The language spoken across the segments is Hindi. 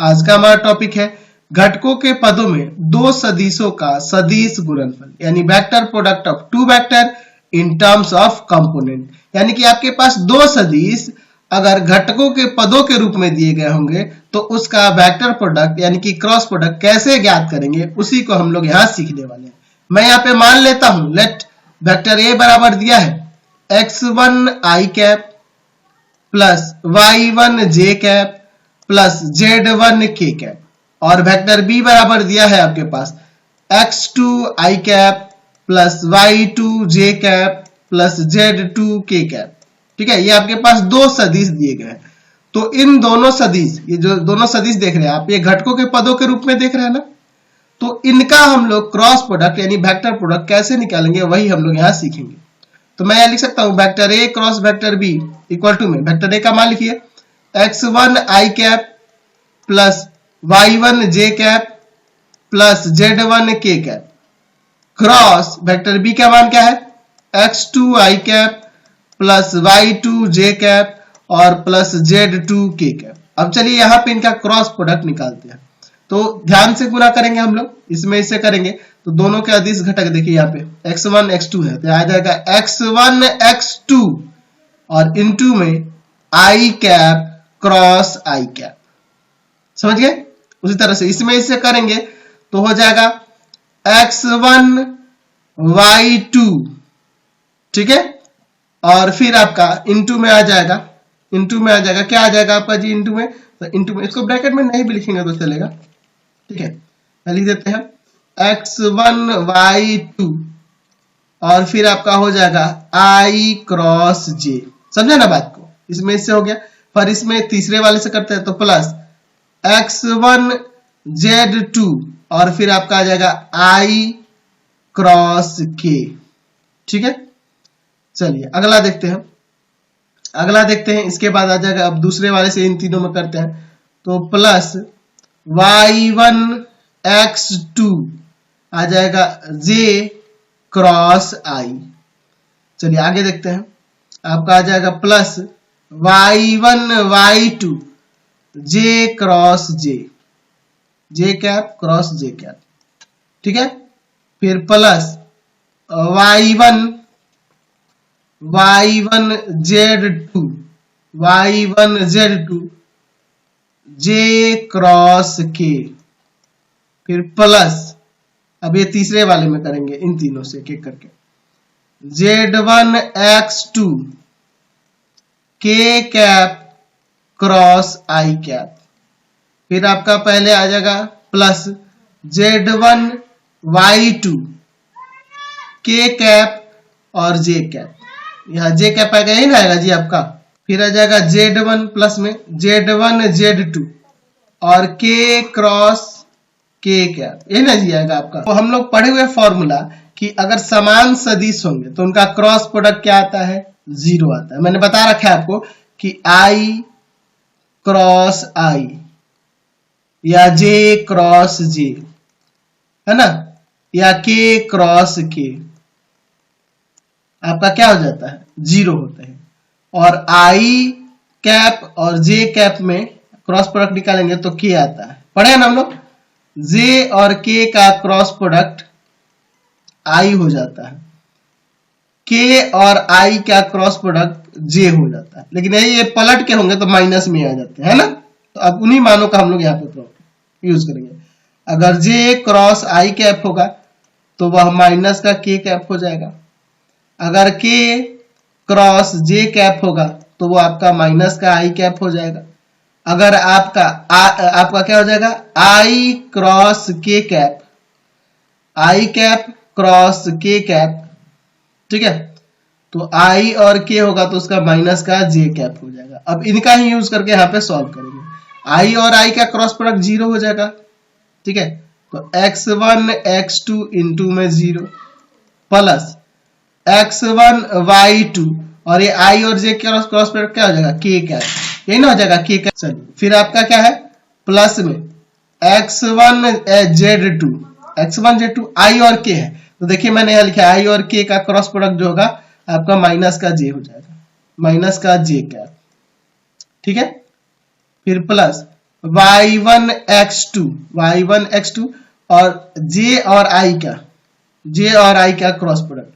आज का हमारा टॉपिक है घटकों के पदों में दो सदिशों का सदिश गुणनफल, यानी vector product of two vector in terms of component. यानी कि आपके पास दो सदिश अगर घटकों के पदों के रूप में दिए गए होंगे तो उसका वेक्टर प्रोडक्ट यानी कि क्रॉस प्रोडक्ट कैसे ज्ञात करेंगे, उसी को हम लोग यहाँ सीखने वाले हैं। मैं यहाँ पे मान लेता हूं लेट वेक्टर ए बराबर दिया है x1 i cap plus y1 j cap plus z1 k cap, और वेक्टर बी बराबर दिया है आपके पास x2 i cap plus y2 j cap plus z2 k cap. ठीक है, ये आपके पास दो सदिश दिए गए हैं। तो इन दोनों सदिश, ये जो दोनों सदिश देख रहे हैं आप, ये घटकों के पदों के रूप में देख रहे हैं ना, तो इनका हम लोग क्रॉस प्रोडक्ट यानी वेक्टर प्रोडक्ट कैसे निकालेंगे वही हम लोग यहाँ सीखेंगे। तो मैं यहाँ लिख सकता हूं vector A cross vector B equal to में वेक्टर ए का मान लिखिए x1 i cap plus y1 j cap plus z1 k cap cross vector B का मान क्या है x2 i cap plus y2 j cap और प्लस z2 k कैप। अब चलिए यहाँ पे इनका क्रॉस प्रोडक्ट निकालते हैं। तो ध्यान से गुणा करेंगे हम लोग, इसमें इससे करेंगे तो दोनों के अदिश घटक देखिए यहाँ पे x1 x2 है तो आ जाएगा x1 x2 और इनटू में i cap cross i cap. समझ गए? उसी तरह से इसमें इससे करेंगे तो हो जाएगा x1 y2, ठीक है, और फिर आपका इनटू में आ जाएगा, क्या आ जाएगा आपका जी इनटू में, तो इनटू में इसको ब्रैकेट में नहीं भी लिखेंगे तो चलेगा। ठीक है, लिख देते हैं x1 y2 और फिर आपका हो जाएगा i क्रॉस j। समझे ना बात को? इसमें इससे हो गया, पर इसमें तीसरे वाले से करते हैं तो प्लस x1 z2 और फिर आपका आ जाएगा i क्रॉस k। ठीक है, चलिए अगला देखते हैं। इसके बाद आ जाएगा, अब दूसरे वाले से इन तीनों में करते हैं तो प्लस y1 x2 आ जाएगा j क्रॉस i। चलिए आगे देखते हैं, आपका आ जाएगा plus y1 y2 j cross j cap cross j cap. ठीक है, फिर plus y1 z2 j cross k, फिर प्लस अब ये तीसरे वाले में करेंगे इन तीनों से एक एक करके z1 x2 k cap cross i cap, फिर आपका पहले आ जाएगा plus z1 y2 k cap और j कैप, यहाँ j कैप आएगा, यही ना आएगा जी आपका। फिर आ जाएगा z1 प्लस में z1 z2 और k क्रॉस k कैप, यही ना जी आएगा आपका। तो हम लोग पढ़े हुए फॉर्मूला कि अगर समान सदिश होंगे तो उनका क्रॉस प्रोडक्ट क्या आता है, 0 आता है। मैंने बता रखा है आपको कि i क्रॉस i या j क्रॉस j है ना, या k क्रॉस k आपका क्या हो जाता है, 0 होता है। और i कैप और j कैप में क्रॉस प्रोडक्ट निकालेंगे तो k आता है। पढ़े ना हम लोग, j और k का क्रॉस प्रोडक्ट i हो जाता है, k और i का क्रॉस प्रोडक्ट j हो जाता है। लेकिन ये पलट के होंगे तो माइनस में आ जाते हैं, है ना। तो अब उन्हीं मानों का हम लोग यहाँ पे यूज करेंगे। अगर j क्रॉस i कैप होगा तो वह माइनस का k कैप हो जाएगा, अगर k क्रॉस j कैप होगा तो वो आपका माइनस का i कैप हो जाएगा, अगर आपका क्या हो जाएगा i cross k cap, i cap cross k cap. ठीक है, तो i और k होगा तो उसका माइनस का j कैप हो जाएगा। अब इनका ही यूज करके यहाँ पे सॉल्व करेंगे, i और i का क्रॉस प्रोडक्ट 0 हो जाएगा। ठीक है, तो x1 x2 इनटू में 0 प्लस x1 y2 और ये i और j क्रॉस प्रोडक्ट क्या हो जाएगा, k कैप, यही ना हो जाएगा k कैप। चलिए फिर आपका क्या है प्लस में x1 z2 i और k है तो देखिए मैंने यहाँ लिखा i और k का क्रॉस प्रोडक्ट जो होगा आपका माइनस का j हो जाएगा, माइनस का j कैप। ठीक है, फिर प्लस y1 x2 और j और i का क्रॉस प्रोडक्ट,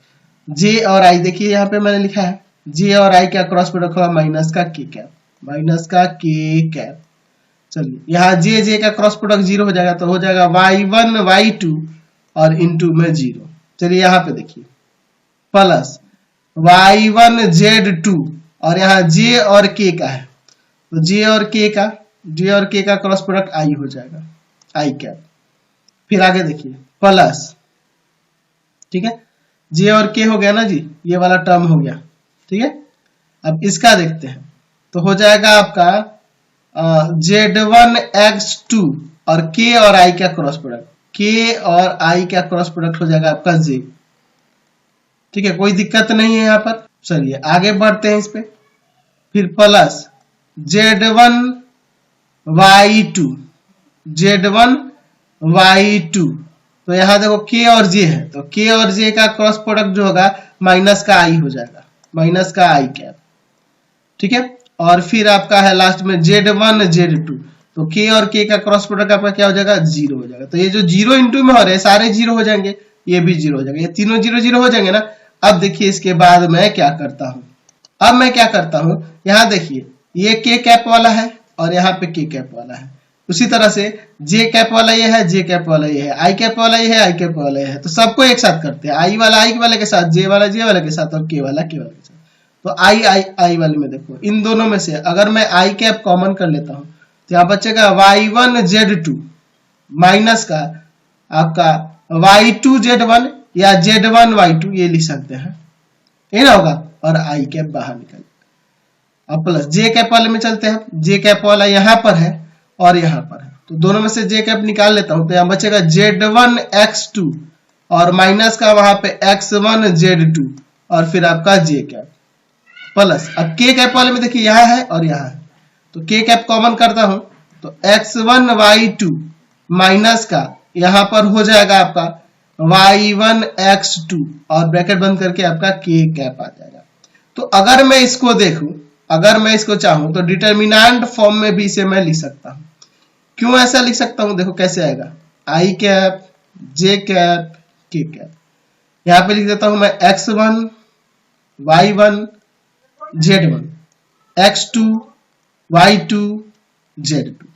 j और i देखिए यहाँ पे मैंने लिखा है j और i का क्रॉस प्रोडक्ट होगा माइनस का k कैप। चलिए यहाँ j का क्रॉस प्रोडक्ट 0 हो जाएगा, तो हो जाएगा y1 y2 और इंटू में 0। चलिए यहाँ पे देखिए प्लस y1 z2 और यहाँ j और k का है, तो j और k का क्रॉस प्रोडक्ट i हो जाएगा, i कैप। फिर आगे देखिए प्लस, ठीक है, j और k हो गया ना जी, ये वाला टर्म हो गया, ठीक है। अब इसका देखते हैं, तो हो जाएगा आपका z1 x2 और k और i का क्रॉस प्रोडक्ट, k और i का क्रॉस प्रोडक्ट हो जाएगा आपका j, ठीक है, कोई दिक्कत नहीं है यहाँ पर। चलिए आगे बढ़ते हैं इस पे, फिर प्लस z1 y2, तो यहाँ देखो k और j है, तो k और j का क्रॉस प्रोडक्ट जो होगा माइनस का i हो जाएगा, माइनस का i कैप, ठीक है। और फिर आपका है लास्ट में z1 z2, तो k और k का क्रॉस प्रोडक्ट आपका क्या हो जाएगा 0 हो जाएगा। तो ये जो 0 इंटू में हो रहे हैं सारे 0 हो जाएंगे, ये भी 0 हो जाएगा, ये तीनों 0 हो जाएंगे ना। अब देखिए इसके बाद मैं क्या करता हूं, यहाँ देखिए ये k कैप वाला है और यहाँ पे k कैप वाला है, उसी तरह से j कैप वाला ये है, j कैप वाला ये है, i कैप वाला ये है, i कैप वाला ये है, तो सबको एक साथ करते हैं, i वाला i वाले के साथ, j वाला j वाले के साथ और k वाला के साथ। तो i वाले में देखो इन दोनों में से अगर मैं i कैप कॉमन कर लेता हूं तो यहाँ बचेगा y1 z2 माइनस का आपका y2 z1 या z1 y2, ये लिख सकते हैं, ये ना होगा, और i कैप बाहर निकल। अब प्लस j कैप वाले में चलते हैं, j कैप वाला यहाँ पर है और यहाँ पर है, तो दोनों में से j कैप निकाल लेता हूं, तो यहाँ बचेगा z1 x2 और माइनस का वहां पे x1 z2 और फिर आपका j कैप प्लस। अब k कैप वाले में देखिए यहाँ है और यहाँ है, तो k कैप कॉमन करता हूं तो x1 y2 माइनस का यहाँ पर हो जाएगा आपका y1 x2 और ब्रैकेट बंद करके आपका k कैप आ जाएगा। तो अगर मैं इसको देखूं, अगर मैं इसको चाहूं तो डिटर्मिनेंट फॉर्म में भी इसे मैं लिख सकता हूं। क्यों ऐसा लिख सकता हूं, देखो कैसे आएगा, i cap j cap k cap. यहाँ पे लिख देता हूं मैं x1 y1 z1 x2 y2 z2।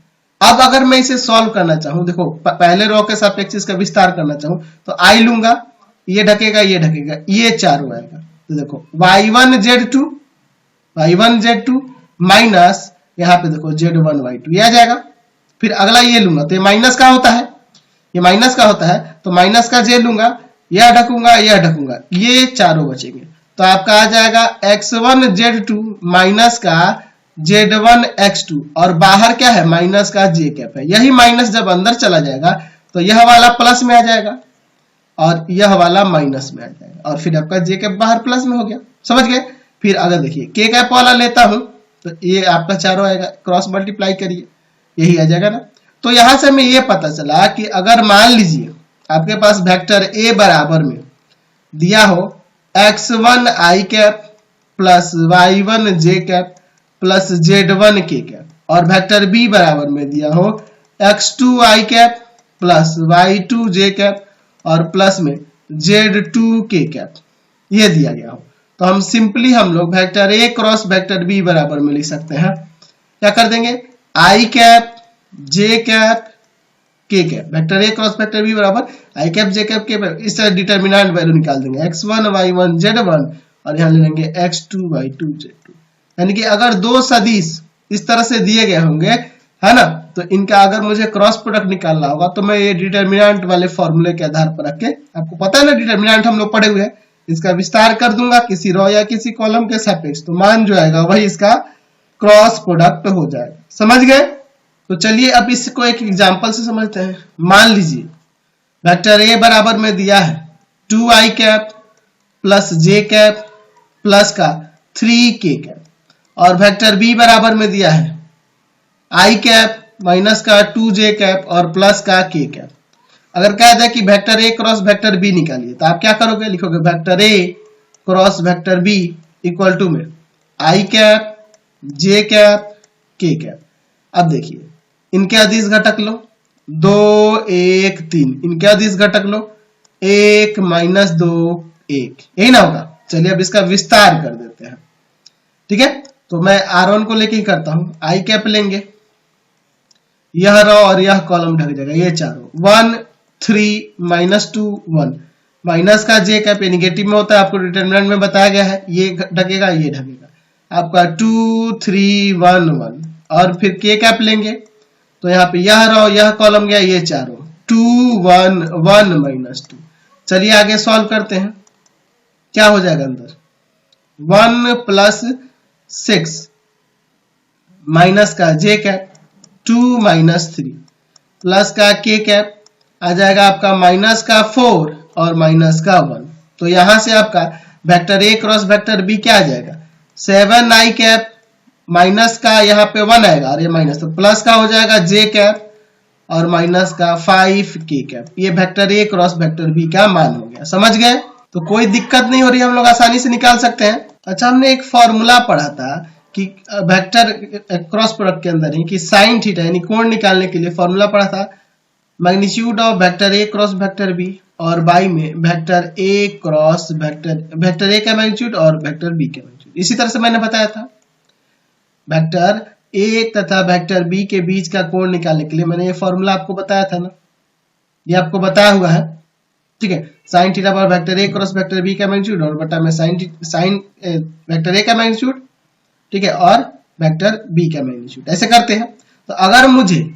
अब अगर मैं इसे सॉल्व करना चाहूं, देखो पहले रो के सापेक्ष इसका विस्तार करना चाहूं तो i लूंगा, ये ढकेगा ये चारों आएगा, तो देखो y1 z2 माइनस यहाँ पे देखो z1 y2 ये आ जाएगा। फिर अगला ये लूंगा तो ये माइनस का होता है, ये माइनस का होता है, तो माइनस का j लूंगा, यह ढकूंगा, ये चारों बचेंगे, तो आपका आ जाएगा x1 z2 माइनस का z1 x2 और बाहर क्या है माइनस का j कैप है। यही माइनस जब अंदर चला जाएगा तो यह वाला प्लस में आ जाएगा और यह वाला माइनस में आ जाएगा और फिर आपका j कैप बाहर प्लस में हो गया, समझ गए। फिर अगर देखिए k कैप वाला लेता हूं तो ये आपका चारों आएगा, क्रॉस मल्टीप्लाई करिए यही आ जाएगा ना। तो यहां से हमें ये पता चला कि अगर मान लीजिए आपके पास वेक्टर a बराबर में दिया हो x1 i cap plus y1 j cap plus z1 k cap और वेक्टर b बराबर में दिया हो x2 i cap plus y2 j cap और प्लस में z2 k कैप, ये दिया गया हो, तो हम सिंपली हम लोग vector a cross vector b बराबर में लिख सकते हैं। क्या कर देंगे, i cap j cap k cap, vector a cross vector b बराबर i cap j cap k cap, इस तरह डिटर्मिनेंट वैल्यू निकाल देंगे x1 y1 z1 और यहाँ ले लेंगे x2 y2 z2। यानी कि अगर दो सदिश इस तरह से दिए गए होंगे है ना, तो इनका अगर मुझे क्रॉस प्रोडक्ट निकालना होगा तो मैं ये डिटर्मिनेंट वाले फॉर्मूले के आधार पर रख के, आपको पता है ना डिटर्मिनेंट हम लोग पढ़े हुए हैं, इसका विस्तार कर दूंगा किसी रो या किसी कॉलम के सापेक्ष, तो मान जो आएगा वही इसका क्रॉस प्रोडक्ट हो जाएगा, समझ गए। तो चलिए अब इसको एक एग्जांपल से समझते हैं। मान लीजिए वेक्टर a बराबर में दिया है 2i cap plus j cap plus का 3k कैप और वेक्टर b बराबर में दिया है i कैप माइनस का 2j कैप और प्लस का k कैप। अगर कहा जाए कि vector a cross vector b निकालिए तो आप क्या करोगे, लिखोगे vector a cross vector b equal to में i cap j cap k cap. अब देखिए इनके अदिश घटक लो, 2 1 3, इनके अदिश घटक लो, 1 माइनस 2 1, यही ना होगा। चलिए अब इसका विस्तार कर देते हैं, ठीक है। तो मैं R1 को लेके ही करता हूं, आई कैप लेंगे, यह रो और यह कॉलम ढक जाएगा, ये चारों 1 3 माइनस 2 1, माइनस का जे कैप नेगेटिव में होता है, आपको डिटरमिनेंट में बताया गया है, ये ढकेगा ये ढकेगा आपका 2 3 1 1, और फिर के कैप लेंगे तो यहाँ पे यह रो यह कॉलम गया, ये चारों 2 1 1 माइनस 2। चलिए आगे सॉल्व करते हैं, क्या हो जाएगा अंदर 1 प्लस 6 माइनस का जे कैप 2 माइनस 3 प्लस का के कैप आ जाएगा आपका माइनस का 4 और माइनस का 1। तो यहां से आपका vector A cross vector B क्या आ जाएगा 7 आई कैप, माइनस का यहाँ पे 1 आएगा और ये माइनस, तो प्लस का हो जाएगा जे कैप और माइनस का 5 के कैप। ये vector A cross vector B का मान हो गया, समझ गए। तो कोई दिक्कत नहीं हो रही, हम लोग आसानी से निकाल सकते हैं। अच्छा, हमने एक फॉर्मूला पढ़ा था कि वेक्टर क्रॉस प्रोडक्ट के अंदर ही कि साइन थीटा यानी कोण निकालने के लिए फॉर्मूला पढ़ा था, magnitude of vector A cross vector B और बाई में vector A cross vector A का मैग्नीट्यूड और वेक्टर बी का मैग्नीट्यूड। इसी तरह से मैंने बताया था वेक्टर ए तथा वेक्टर बी के बीच का कोण निकालने के लिए मैंने ये फॉर्मूला आपको बताया था ना, ये आपको बताया हुआ है, ठीक है। साइन थीटा पर vector A cross vector B का मैग्नीट्यूड और बटा में साइन वेक्टर ए का मैग्नीट्यूड, ठीक है, और वेक्टर बी का मैग्नीट्यूड, ऐसे करते हैं। तो अगर मुझे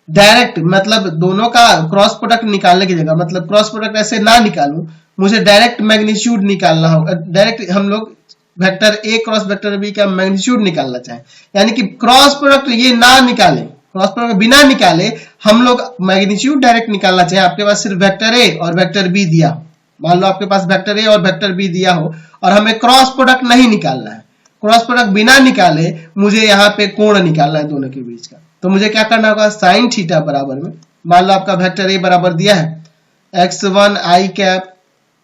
डायरेक्ट मतलब दोनों का क्रॉस प्रोडक्ट निकालने की जगह, मतलब क्रॉस प्रोडक्ट ऐसे ना निकालूं, मुझे डायरेक्ट मैग्नीट्यूड निकालना होगा, डायरेक्ट हम लोग vector A cross vector B का मैग्नीट्यूड निकालना चाहें, यानी कि क्रॉस प्रोडक्ट ये ना निकाले, क्रॉस प्रोडक्ट बिना निकाले हम लोग मैग्नीट्यूड डायरेक्ट निकालना चाहें, आपके पास सिर्फ वेक्टर ए और वेक्टर बी दिया हो, मान लो आपके पास वेक्टर ए और वेक्टर बी दिया हो और हमें क्रॉस प्रोडक्ट नहीं निकालना है, क्रॉस प्रोडक्ट बिना निकाले मुझे यहाँ पे कोण निकालना है दोनों के बीच का, तो मुझे क्या करना होगा साइन थीटा बराबर में, मान लो आपका वेक्टर ए बराबर दिया है x1 आई कैप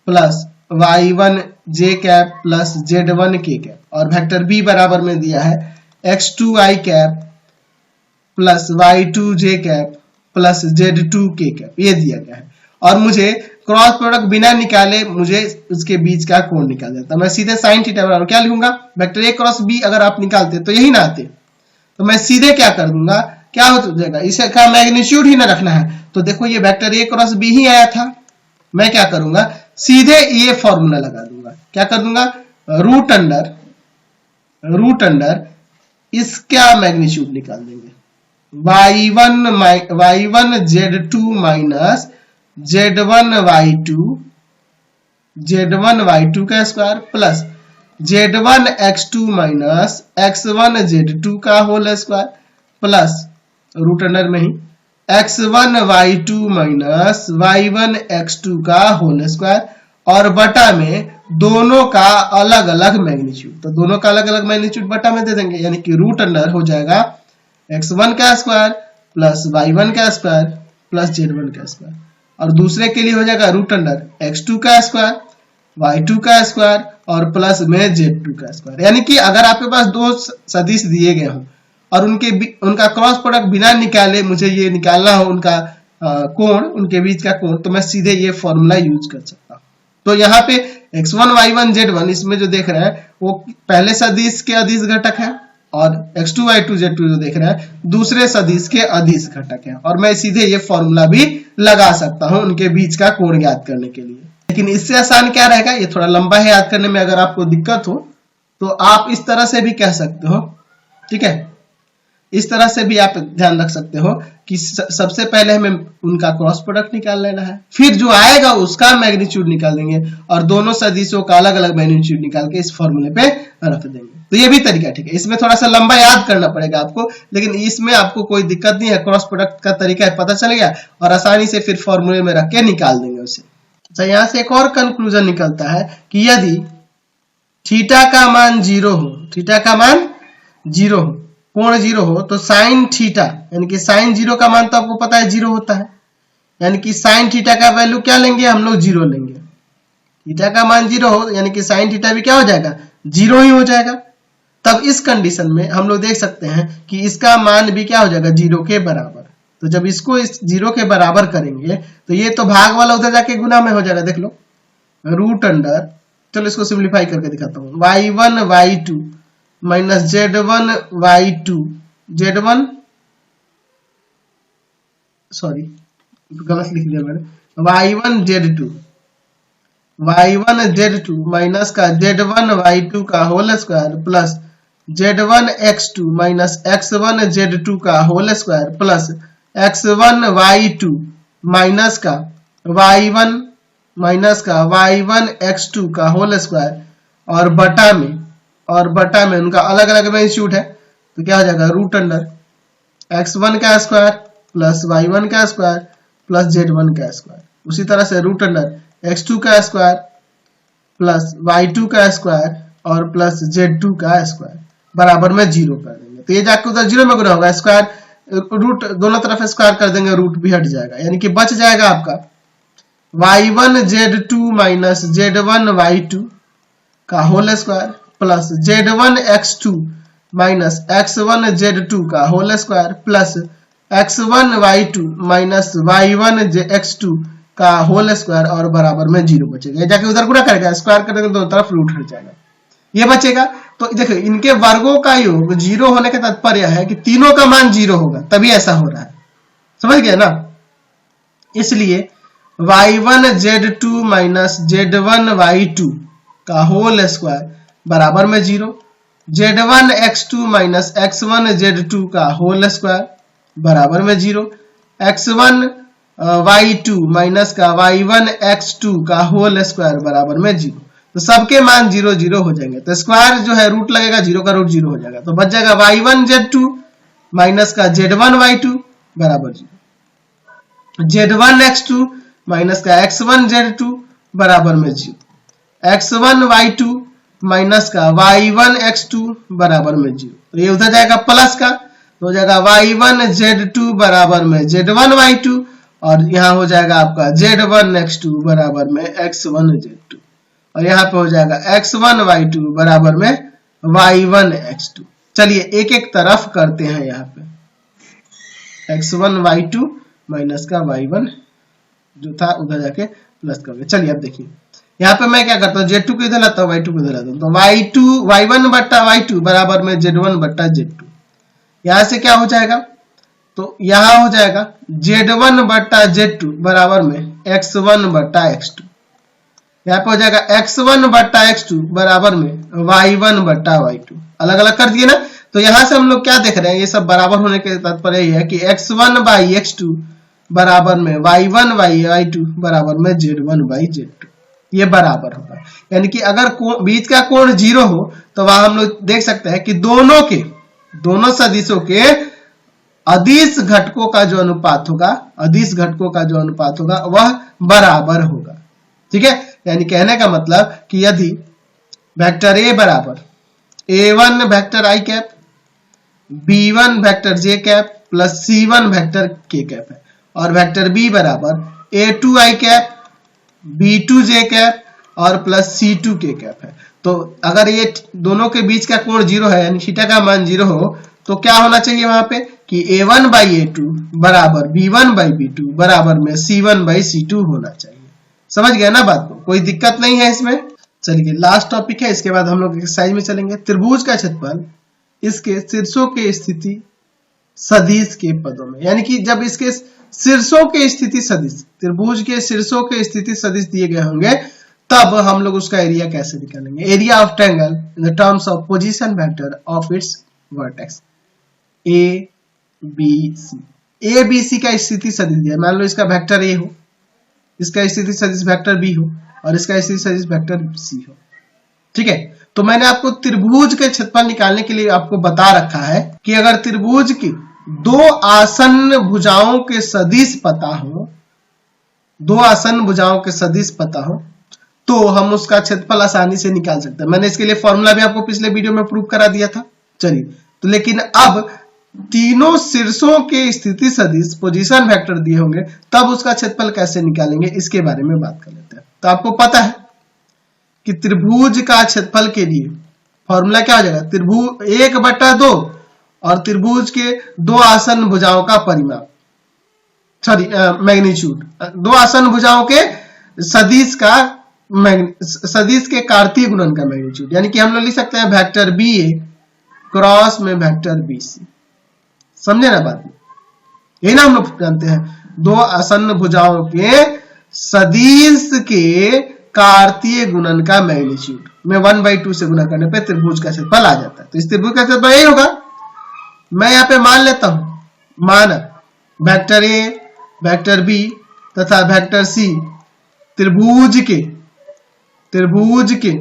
प्लस y1 जे कैप प्लस z1 के कैप, और वेक्टर बी बराबर में दिया है x2 आई कैप प्लस y2 जे कैप प्लस z2 के कैप, ये दिया गया है। और मुझे क्रॉस प्रोडक्ट बिना निकाले मुझे उसके बीच का कोण निकाल देता, मैं सीधे साइन थीटा बराबर क्या लिखूंगा, वेक्टर ए क्रॉस बी अगर आप निकालते तो यही ना आते, तो मैं सीधे क्या कर दूंगा, क्या हो जाएगा, इसका मैग्नीट्यूड ही ना रखना है, तो देखो ये वेक्टर ए क्रॉस बी ही आया था, मैं क्या करूंगा सीधे ये फॉर्मूला लगा दूंगा, क्या कर दूंगा रूट अंडर इसका मैग्नीट्यूड निकाल देंगे, y1 z2 minus z1 y2 का square plus z1 x2 minus x1 z2 का whole square plus root under में ही x1 y2 minus y1 x2 का होल स्क्वायर और बटा में दोनों का अलग अलग मैग्नीट्यूड, तो दोनों का अलग अलग मैग्नीट्यूड बटा में दे देंगे, यानी कि रूट अंडर हो जाएगा x1 का स्क्वायर प्लस y1 का स्क्वायर प्लस z1 का स्क्वायर, और दूसरे के लिए हो जाएगा रूट अंडर x2 का स्क्वायर y2 का स्क्वायर और प्लस में z2 का स्क्वायर। यानी कि अगर आपके पास दो सदिश दिए गए हों और उनका क्रॉस प्रोडक्ट बिना निकाले मुझे ये निकालना हो उनका कोण, उनके बीच का कोण, तो मैं सीधे ये फॉर्मूला यूज कर सकता हूं। तो यहाँ पे x1 y1 z1 इसमें जो देख रहे हैं वो पहले सदिश के अदिश घटक है और x2 y2 z2 जो देख रहे हैं दूसरे सदिश के अदिश घटक है, और मैं सीधे ये फॉर्मूला भी लगा सकता हूं उनके बीच का कोण ज्ञात करने के लिए। लेकिन इससे आसान क्या रहेगा, ये थोड़ा लंबा है याद करने में, अगर आपको दिक्कत हो तो आप इस तरह से भी कह सकते हो, ठीक है, इस तरह से भी आप ध्यान रख सकते हो कि सबसे पहले हमें उनका क्रॉस प्रोडक्ट निकाल लेना है, फिर जो आएगा उसका मैग्नीट्यूड निकाल देंगे और दोनों सदिशों का अलग अलग मैग्नीट्यूड निकाल के इस फॉर्मूले पे रख देंगे। तो ये भी तरीका ठीक है, इसमें थोड़ा सा लंबा याद करना पड़ेगा आपको, लेकिन इसमें आपको कोई दिक्कत नहीं है, क्रॉस प्रोडक्ट का तरीका पता चल गया और आसानी से फिर फॉर्मूले में रख के निकाल देंगे उसे। अच्छा, यहाँ से एक और कंक्लूजन निकलता है कि यदि थीटा का मान 0 हो, थीटा का मान 0 हो, कोण 0 हो, तो साइन थीटा यानी कि साइन 0 का मान तो आपको पता है 0 होता है, यानी कि साइन थीटा का वैल्यू क्या लेंगे हम लोग 0 लेंगे, थीटा का मान 0 हो यानी कि साइन थीटा भी क्या हो जाएगा 0 ही हो जाएगा। तब इस कंडीशन में हम लोग देख सकते हैं कि इसका मान भी क्या हो जाएगा, 0 के बराबर। तो जब इसको इस 0 के बराबर करेंगे तो ये तो भाग वाला उधर जाके गुना में हो जाएगा। देख लो, रूट अंडर, चलो इसको सिंप्लीफाई करके दिखाता हूँ, y1 y2 minus z1 y2 z1, sorry गलत लिख दिया मैंने, y1 z2 माइनस का z1 y2 का whole square plus z1 x2 minus x1 z2 का whole square plus x1 y2 minus का y1 x2 का होल स्क्वायर और बटा में उनका अलग अलग मैग्नीट्यूड है, तो क्या हो जाएगा, रूट अंडर x1 का स्क्वायर प्लस y1 का स्क्वायर प्लस z1 का स्क्वायर। उसी तरह से रूट अंडर x2 का स्क्वायर प्लस y2 का स्क्वायर और प्लस z2 का स्क्वायर बराबर में 0 कर देंगे। तो ये जाके उधर 0 में गुना होगा, स्क्वायर रूट दोनों तरफ स्क्वायर कर देंगे, रूट भी हट जाएगा, यानी कि बच जाएगा आपका y1 z2 minus z1 y2 का whole square plus z1 x2 minus x1 z2 का whole square plus x1 y2 minus y1 x2 का होल स्क्वायर और बराबर में 0 बचेगा। जाके उधर गुणा करेगा, स्क्वायर कर देंगे, दोनों तरफ रूट हट जाएगा, ये बचेगा। तो देखो इनके वर्गों का योग 0 होने का तात्पर्य है कि तीनों का मान 0 होगा, तभी ऐसा हो रहा है, समझ गए ना। इसलिए y1 z2 minus z1 y2 का होल स्क्वायर बराबर में 0, z1 x2 minus x1 z2 का होल स्क्वायर बराबर में 0, x1 y2 माइनस का y1 x2 का होल स्क्वायर बराबर में 0। तो सबके मान 0 0 हो जाएंगे, तो स्क्वायर जो है रूट लगेगा, 0 का रूट 0 हो जाएगा, तो बच जाएगा y1 z2 माइनस का z1 y2 बराबर 0, z1 x2 माइनस का x1 z2 बराबर में 0, x1 y2 माइनस का y1 x2 बराबर में 0। तो ये उधर जाएगा प्लस का, तो हो जाएगा y1 z2 बराबर में z1 y2 और यहाँ हो जाएगा आपका z1 x2 बराबर में x1 z2 और यहाँ पे हो जाएगा x1 y2 बराबर में y1 x2। चलिए एक एक तरफ करते हैं, यहाँ पे x1 y2 माइनस का y1 जो था उधर जाके प्लस कर दे। चलिए अब देखिए यहाँ पे मैं क्या करता हूँ, z2 को इधर लाता हूँ, y2 को इधर लाता हूँ, तो y1 बट्टा y2 बराबर में z1 बट्टा z2। यहाँ से क्या हो जाएगा, तो यहाँ हो जाएगा z1 बट्टा z2 बराबर में x1 बट्टा x2। यहाँ पे हो जाएगा x1 बट्टा x2 बराबर में y1 बट्टा y2। अलग अलग कर दिए ना, तो यहाँ से हम लोग क्या देख रहे हैं, ये सब बराबर होने के तात्पर्य यह है कि x1 बाई x2 बराबर में y1 बाई y2 बराबर में z1 बाई z2, ये बराबर होगा। यानी कि अगर बीच का कोण 0 हो तो वहां हम लोग देख सकते हैं कि दोनों सदिशों के अदिश घटकों का जो अनुपात होगा वह बराबर होगा। ठीक है, यानी कहने का मतलब कि यदि वेक्टर a बराबर a1 vector i cap b1 vector j cap plus c1 vector k cap है और वेक्टर b बराबर a2 i cap b2 j cap और प्लस c2 k कैप है, तो अगर ये दोनों के बीच का कोण 0 है यानी थीटा का मान 0 हो तो क्या होना चाहिए वहां पे कि a1 बाई a2 बराबर b1 बाई b2 बराबर में c1 बाई c2 होना चाहिए। समझ गया ना बात को, कोई दिक्कत नहीं है इसमें। चलिए लास्ट टॉपिक है, इसके बाद हम लोग एक्सरसाइज में चलेंगे। त्रिभुज का क्षेत्रफल इसके शीर्षों के स्थिति सदिश के पदों में, यानी कि जब इसके शीर्षों के स्थिति सदिश, त्रिभुज के शीर्षों के स्थिति सदिश दिए गए होंगे तब हम लोग उसका एरिया कैसे निकालेंगे। Area of triangle in the terms of position vector of its vertex A B C. A B C का स्थिति सदिश दिया, मान लो इसका वेक्टर ए हो, इसका स्थिति सदिश वेक्टर बी हो और इसका स्थिति सदिश वेक्टर सी हो। ठीक है, तो मैंने आपको त्रिभुज के क्षेत्रफल निकालने के लिए आपको बता रखा है कि अगर त्रिभुज की दो आसन्न भुजाओं के सदिश पता हो, तो हम उसका क्षेत्रफल आसानी से निकाल सकते हैं। मैंने इसके लिए फॉर्मूला भी आपको पिछले वीडियो में प्रूव करा दिया था। चलिए, तो लेकिन अब तीनों शीर्षों के स्थिति सदिश पोजीशन वेक्टर दिए होंगे तब उसका क्षेत्रफल कैसे निकालेंगे इसके बारे में बात कर लेते हैं। तो आपको पता है कि त्रिभुज का क्षेत्रफल के लिए फॉर्मूला क्या हो जाएगा, त्रिभुज 1/2 और त्रिभुज के दो आसन भुजाओं का परिमाप, सॉरी मैग्नीट्यूड, दो आसन भुजाओं के सदिश का सदिश के कार्तीय गुणन का मैग्नीट्यूड, यानी कि हम लोग लिख सकते हैं वेक्टर बी ए क्रॉस में वेक्टर बी सी। समझे ना बात, यही ना हम लोग जानते हैं, दो आसन भुजाओं के सदिश के कार्तीय गुणन का मैग्नीट्यूड में 1/2 से गुना करने पे त्रिभुज का क्षेत्रफल आ जाता है। तो इस त्रिभुज का क्षेत्रफल यही होगा। मैं यहाँ पे मान लेता हूं, माना वेक्टर ए, वेक्टर बी तथा वेक्टर सी त्रिभुज के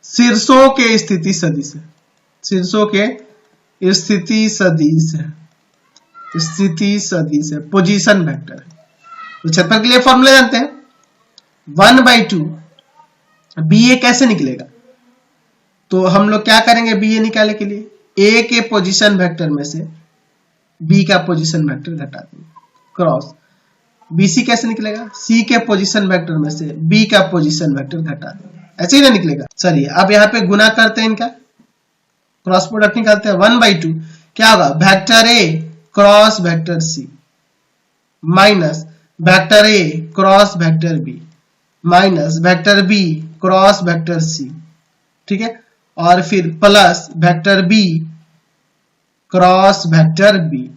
शीर्षों के स्थिति सदिश है, शीर्षों के स्थिति सदिश है, स्थिति सदिश है, पोजीशन वेक्टर है। तो क्षेत्रफल के लिए फॉर्मूला जानते हैं, 1/2 बी ए कैसे निकलेगा, तो हम लोग क्या करेंगे बी ए निकालने के लिए, ए के पोजीशन वेक्टर में से बी का पोजीशन वेक्टर घटा देंगे क्रॉस, बीसी कैसे निकलेगा, सी के पोजीशन वेक्टर में से बी का पोजीशन वेक्टर घटा देंगे, ऐसे ही ना निकलेगा। चलिए अब यहाँ पे गुना करते हैं, इनका क्रॉस प्रोडक्ट निकालते हैं, 1/2 क्या होगा, vector A cross vector C minus vector A cross vector B minus vector B cross vector C, ठीक है, और फिर plus vector B cross vector B,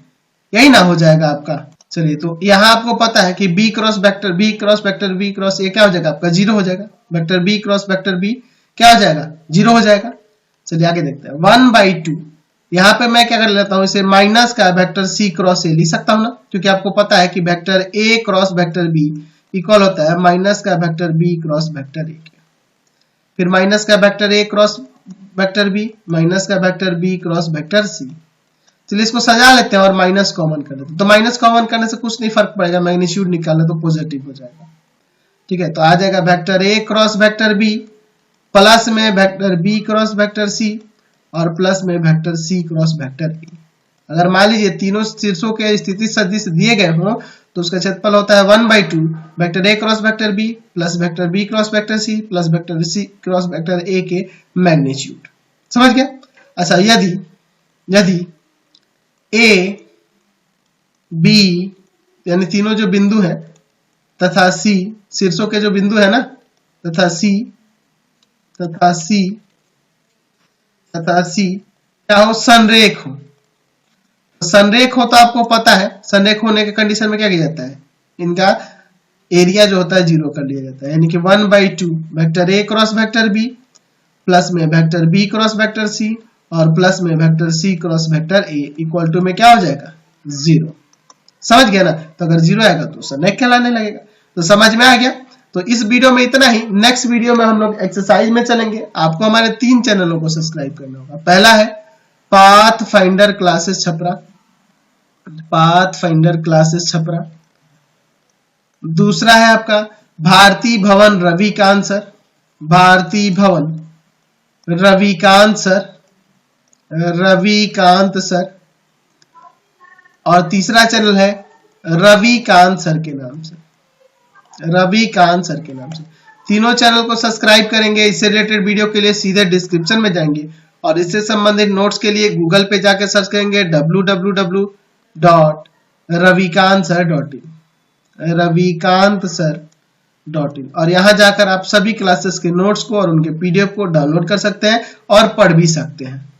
यही ना हो जाएगा आपका। चलिए तो यहां आपको पता है कि B cross vector B cross vector B cross A क्या हो जाएगा आपका, 0 हो जाएगा, vector B cross vector B क्या हो जाएगा, 0 हो जाएगा। चलिए आगे देखते हैं, 1/2 यहाँ पे मैं क्या कर लेता हूं, इसे माइनस का वेक्टर सी क्रॉस ए लिख सकता हूं ना, क्योंकि आपको पता है कि vector A cross vector B equal होता है माइनस का vector B cross vector A के, फिर माइनस का vector A cross vector B minus का vector B cross vector C. चलिए इसको सजा लेते हैं और माइनस कॉमन कर लेते हैं, तो माइनस कॉमन करने से कुछ नहीं फर्क पड़ेगा, मैग्नीट्यूड निकालना तो पॉजिटिव हो जाएगा, ठीक है। तो आ जाएगा vector A cross vector B plus में vector B cross vector C और प्लस में vector C cross vector A. अगर मान लीजिए तीनों शीर्षों के स्थिति सदिश दिए गए हों तो उसका क्षेत्रफल होता है 1/2 vector A cross vector B plus vector B cross vector C plus vector C cross vector A के मैग्नीट्यूड। समझ गया। अच्छा, यदि ए बी यानी तीनों जो बिंदु है तथा सी शीर्षों के जो बिंदु है ना तथा सी क्या हो, संरेख हो। संरेख हो तो आपको पता है संरेख होने के कंडीशन में क्या किया जाता है, इनका एरिया जो होता है 0 कर लिया जाता है, यानी कि 1/2 vector A cross vector B plus में vector B cross vector C और प्लस में vector C cross vector A equal to में क्या हो जाएगा 0। समझ गया ना। तो अगर 0 आएगा तो संरेख कहलाने लगेगा। तो समझ में आ गया। तो इस वीडियो में इतना ही। नेक्स्ट वीडियो में हम लोग एक्सरसाइज में चलेंगे। आपको हमारे 3 चैनलों को सब्सक्राइब करना होगा। पहला है पाथ फाइंडर क्लासेस छपरा, दूसरा है आपका भारती भवन रविकांत सर और तीसरा चैनल है रविकांत सर के नाम से। तीनों चैनल को सब्सक्राइब करेंगे। इससे रिलेटेड वीडियो के लिए सीधे डिस्क्रिप्शन में जाएंगे और इससे संबंधित नोट्स के लिए गूगल पे जाकर सर्च करेंगे www.ravikantsir.in और यहां जाकर आप सभी क्लासेस के नोट्स को और उनके पीडीएफ को डाउनलोड कर सकते हैं और पढ़ भी सकते हैं।